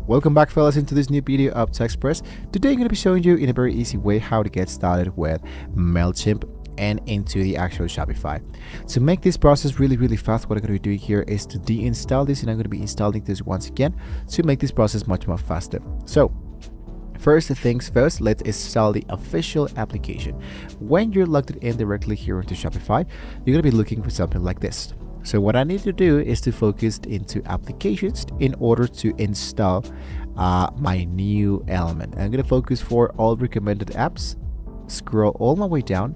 Welcome back, fellas, into this new video of TechExpress. Today I'm going to be showing you in a very easy way how to get started with Mailchimp and into the actual Shopify. To make this process really fast, what I'm going to be doing here is to deinstall this, and I'm going to be installing this once again to make this process much more faster. So first things first, let's install the official application. When you're logged in directly here into Shopify, you're going to be looking for something like this. So what I need to do is to focus into applications in order to install my new element. I'm going to focus for all recommended apps, scroll all my way down,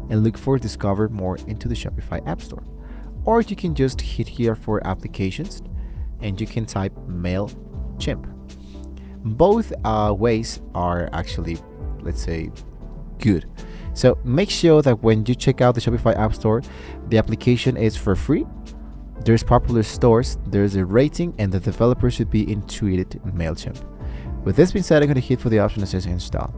and look for discover more into the Shopify App Store. Or you can just hit here for applications and you can type Mailchimp. Both ways are actually, let's say, good. So make sure that when you check out the Shopify App Store, the application is for free. There's popular stores, there's a rating, and the developer should be intuited in Mailchimp. With this being said, I'm going to hit for the option that says install.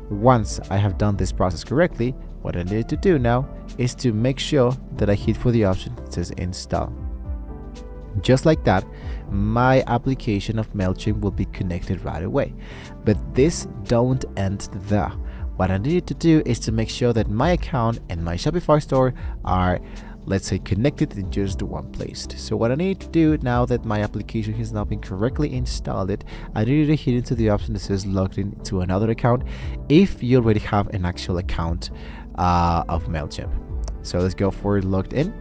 Once I have done this process correctly, what I need to do now is to make sure that I hit for the option that says install. Just like that, my application of Mailchimp will be connected right away. But this don't end there. What I need to do is to make sure that my account and my Shopify store are, let's say, connected in just one place. So what I need to do now that my application has now been correctly installed, I need to hit into the option that says logged in to another account if you already have an actual account of Mailchimp. So let's go for logged in.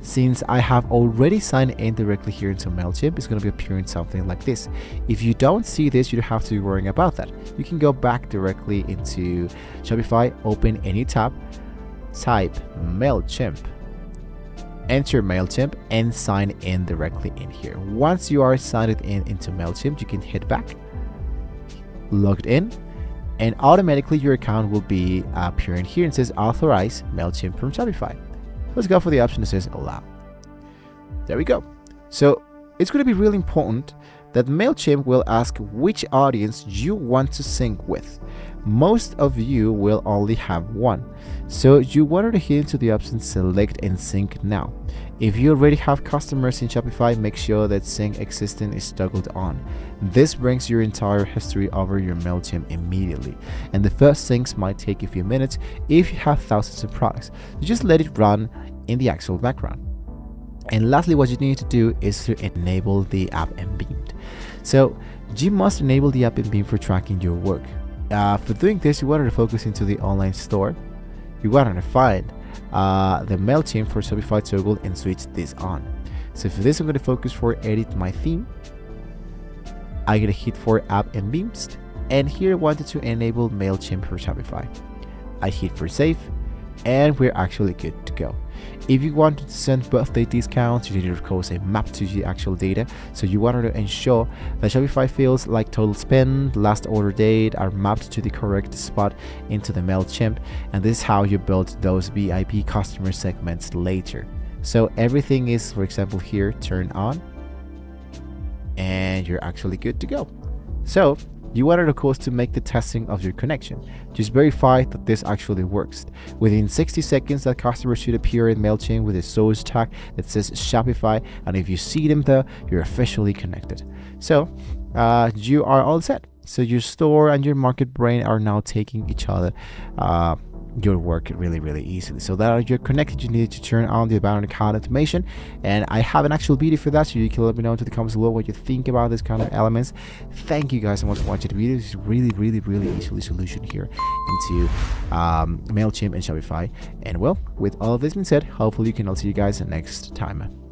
Since I have already signed in directly here into Mailchimp, it's going to be appearing something like this. If you don't see this, you don't have to be worrying about that. You can go back directly into Shopify, open any tab, type Mailchimp, enter Mailchimp, and sign in directly in here. Once you are signed in into Mailchimp, you can hit back, logged in, and automatically your account will be appearing here and says authorize Mailchimp from Shopify. Let's go for the option that says allow. There we go. So it's going to be really important that Mailchimp will ask which audience you want to sync with. Most of you will only have one. So you want to hit into the option select and sync now. If you already have customers in Shopify, make sure that sync existing is toggled on. This brings your entire history over your Mailchimp immediately. And the first syncs might take a few minutes if you have thousands of products. You just let it run in the actual background. And lastly, what you need to do is to enable the app embedded. So you must enable the app embedded for tracking your work. For doing this, you want to focus into the online store. You want to find the Mailchimp for Shopify toggle and switch this on. So for this, I'm going to focus for edit my theme. I'm going to hit for app embedded, and here I wanted to enable Mailchimp for Shopify. I hit for save, and we're actually good to go. If you wanted to send birthday discounts, you need, of course, a map to the actual data. So you wanted to ensure that Shopify fields like total spend, last order date are mapped to the correct spot into the Mailchimp, and this is how you build those VIP customer segments later. So everything is, for example, here turned on, and you're actually good to go. So you wanted, of course, to make the testing of your connection. Just verify that this actually works. Within 60 seconds, that customer should appear in Mailchimp with a source tag that says Shopify, and if you see them there, you're officially connected. So you are all set. So your store and your market brain are now taking each other your work really easily. So that you're connected, you need to turn on the about account automation, and I have an actual video for that, so you can let me know into the comments below what you think about this kind of elements. Thank you guys so much for watching the video. This is really easily solution here into Mailchimp and Shopify. And well, with all of this being said, hopefully you can all see you guys next time.